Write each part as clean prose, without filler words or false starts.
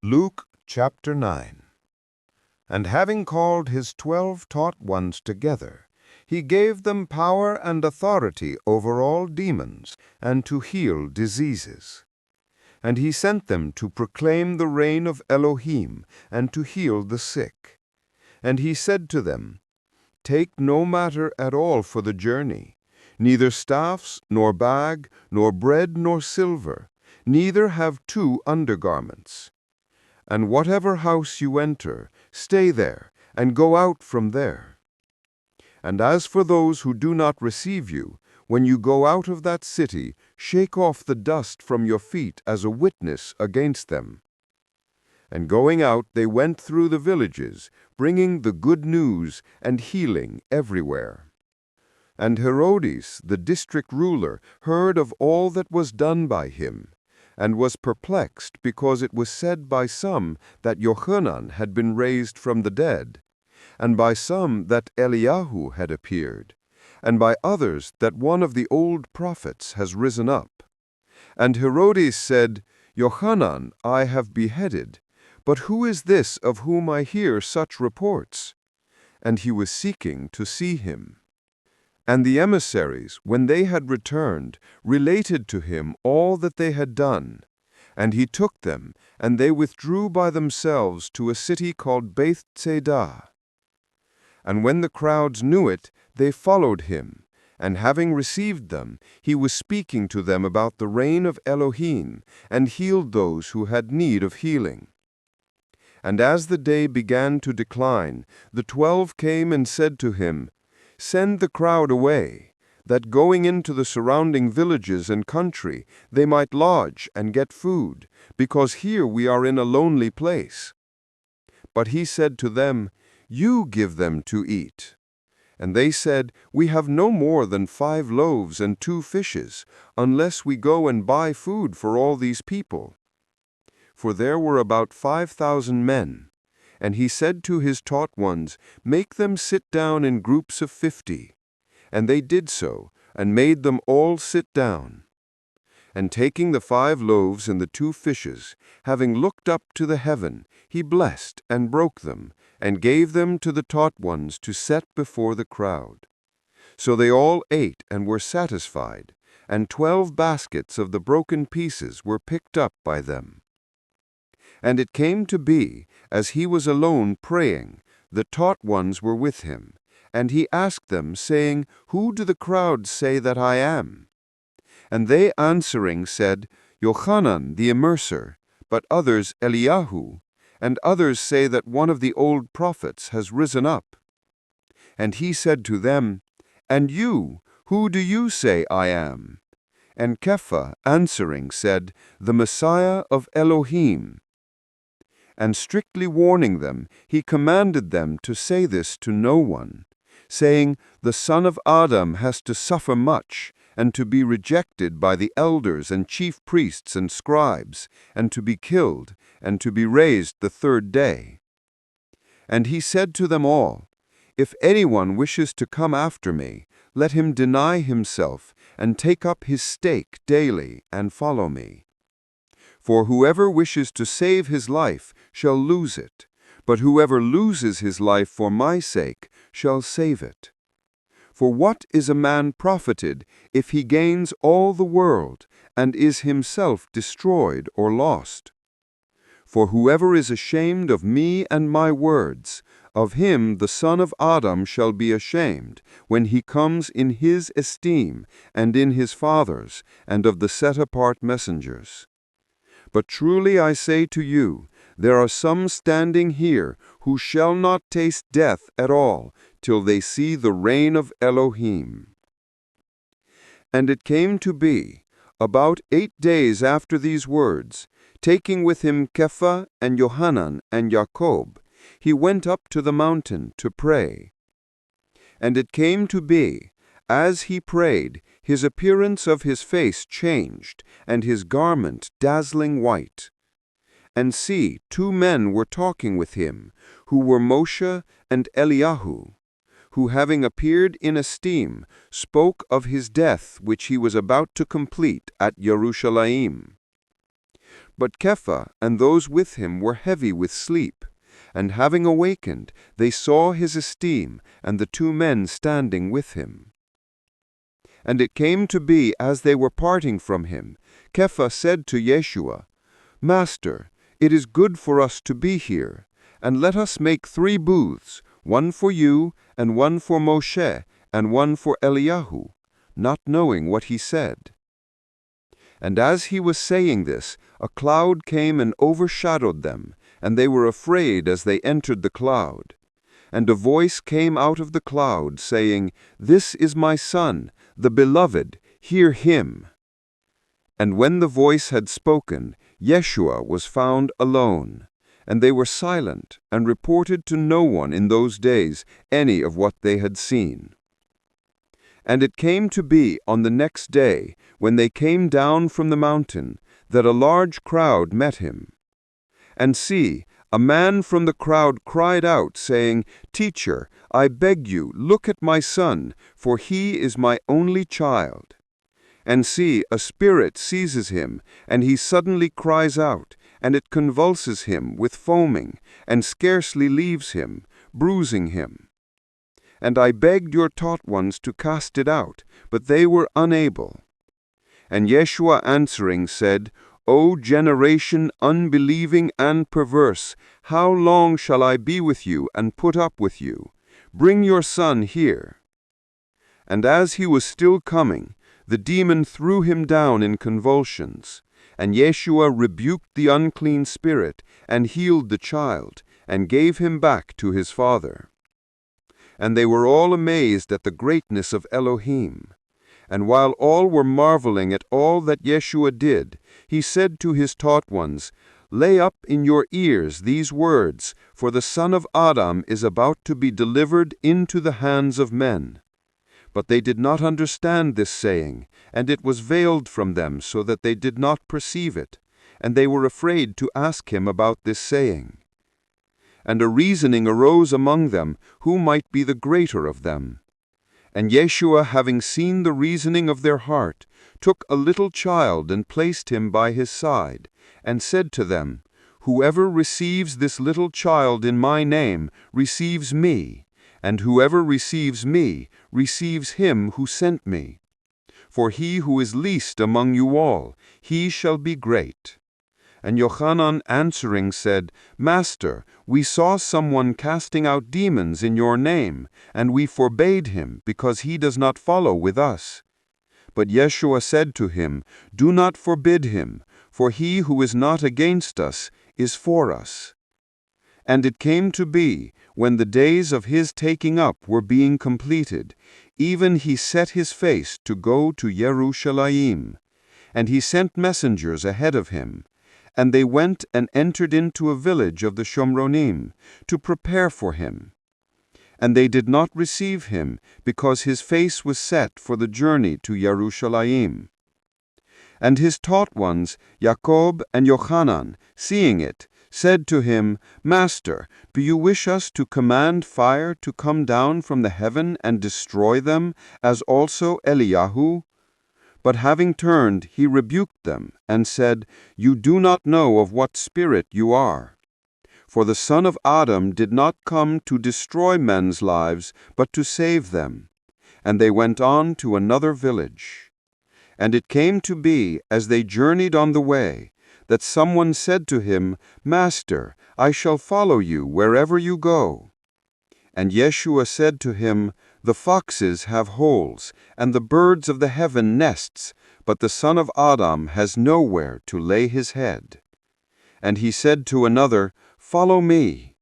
Luke chapter 9. And having called his 12 taught ones together, he gave them power and authority over all demons, and to heal diseases. And he sent them to proclaim the reign of Elohim, and to heal the sick. And he said to them, Take no matter at all for the journey, neither staffs, nor bag, nor bread, nor silver, neither have 2 undergarments. And whatever house you enter, stay there, and go out from there. And as for those who do not receive you, when you go out of that city, shake off the dust from your feet as a witness against them. And going out, they went through the villages, bringing the good news and healing everywhere. And Herodes, the district ruler, heard of all that was done by him, and was perplexed because it was said by some that Johanan had been raised from the dead, and by some that Eliyahu had appeared, and by others that one of the old prophets has risen up. And Herodes said, Johanan I have beheaded, but who is this of whom I hear such reports? And he was seeking to see him. And the emissaries, when they had returned, related to him all that they had done. And he took them, and they withdrew by themselves to a city called Bethsaida. And when the crowds knew it, they followed him. And having received them, he was speaking to them about the reign of Elohim, and healed those who had need of healing. And as the day began to decline, the 12 came and said to him, Send the crowd away, that going into the surrounding villages and country they might lodge and get food, because here we are in a lonely place. But he said to them, You give them to eat. And they said, We have no more than 5 loaves and 2 fishes, unless we go and buy food for all these people. For there were about 5,000 men. And he said to his taught ones, Make them sit down in groups of 50. And they did so, and made them all sit down. And taking the 5 loaves and the 2 fishes, having looked up to the heaven, he blessed and broke them, and gave them to the taught ones to set before the crowd. So they all ate and were satisfied, and 12 baskets of the broken pieces were picked up by them. And it came to be, as he was alone praying, the taught ones were with him, and he asked them, saying, Who do the crowd say that I am? And they answering said, Johanan the Immerser, but others Eliyahu, and others say that one of the old prophets has risen up. And he said to them, And you, who do you say I am? And Kepha answering said, The Messiah of Elohim. And strictly warning them, he commanded them to say this to no one, saying, The son of Adam has to suffer much, and to be rejected by the elders and chief priests and scribes, and to be killed, and to be raised the 3rd day. And he said to them all, If anyone wishes to come after me, let him deny himself, and take up his stake daily, and follow me. For whoever wishes to save his life shall lose it, but whoever loses his life for my sake shall save it. For what is a man profited if he gains all the world, and is himself destroyed or lost? For whoever is ashamed of me and my words, of him the Son of Adam shall be ashamed, when he comes in his esteem, and in his Father's, and of the set-apart messengers. But truly I say to you, there are some standing here who shall not taste death at all, till they see the reign of Elohim. And it came to be, about 8 days after these words, taking with him Kepha and Johanan and Jacob, he went up to the mountain to pray. And it came to be, as he prayed, his appearance of his face changed, and his garment dazzling white. And see, 2 men were talking with him, who were Moshe and Eliyahu, who having appeared in esteem, spoke of his death which he was about to complete at Jerusalem. But Kepha and those with him were heavy with sleep, and having awakened, they saw his esteem and the 2 men standing with him. And it came to be, as they were parting from him, Kepha said to Yeshua, Master, it is good for us to be here, and let us make 3 booths, one for you, and one for Moshe, and one for Eliyahu, not knowing what he said. And as he was saying this, a cloud came and overshadowed them, and they were afraid as they entered the cloud. And a voice came out of the cloud, saying, This is my Son, the Beloved, hear him. And when the voice had spoken, Yeshua was found alone. And they were silent, and reported to no one in those days any of what they had seen. And it came to be on the next day, when they came down from the mountain, that a large crowd met him. And see, a man from the crowd cried out, saying, Teacher, I beg you, look at my son, for he is my only child. And see, a spirit seizes him, and he suddenly cries out, and it convulses him with foaming, and scarcely leaves him, bruising him. And I begged your taught ones to cast it out, but they were unable. And Yeshua answering said, O generation unbelieving and perverse, how long shall I be with you and put up with you? Bring your son here. And as he was still coming, the demon threw him down in convulsions. And Yeshua rebuked the unclean spirit, and healed the child, and gave him back to his father. And they were all amazed at the greatness of Elohim. And while all were marveling at all that Yeshua did, he said to his taught ones, Lay up in your ears these words, for the Son of Adam is about to be delivered into the hands of men. But they did not understand this saying, and it was veiled from them so that they did not perceive it, and they were afraid to ask him about this saying. And a reasoning arose among them, who might be the greater of them. And Yeshua, having seen the reasoning of their heart, took a little child and placed him by his side, and said to them, Whoever receives this little child in my name receives me, and whoever receives me receives him who sent me. For he who is least among you all, he shall be great. And Yochanan answering said, Master, we saw someone casting out demons in your name, and we forbade him, because he does not follow with us. But Yeshua said to him, Do not forbid him, for he who is not against us is for us. And it came to be, when the days of his taking up were being completed, even he set his face to go to Jerusalem. And he sent messengers ahead of him. And they went and entered into a village of the Shomronim, to prepare for him. And they did not receive him, because his face was set for the journey to Jerusalem. And his taught ones, Jacob and Yochanan, seeing it, said to him, Master, do you wish us to command fire to come down from the heaven and destroy them, as also Eliyahu? But having turned, he rebuked them, and said, You do not know of what spirit you are. For the Son of Adam did not come to destroy men's lives, but to save them. And they went on to another village. And it came to be, as they journeyed on the way, that someone said to him, Master, I shall follow you wherever you go. And Yeshua said to him, The foxes have holes, and the birds of the heaven nests, but the Son of Adam has nowhere to lay his head. And he said to another, Follow me.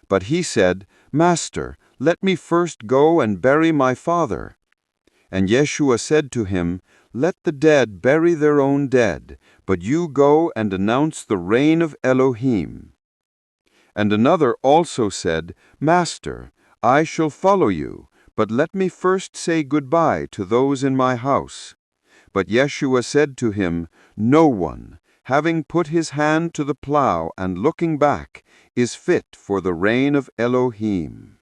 But he said, Master, let me first go and bury my father. And Yeshua said to him, Let the dead bury their own dead, but you go and announce the reign of Elohim. And another also said, Master, I shall follow you, but let me first say goodbye to those in my house. But Yeshua said to him, No one, having put his hand to the plow and looking back, is fit for the reign of Elohim.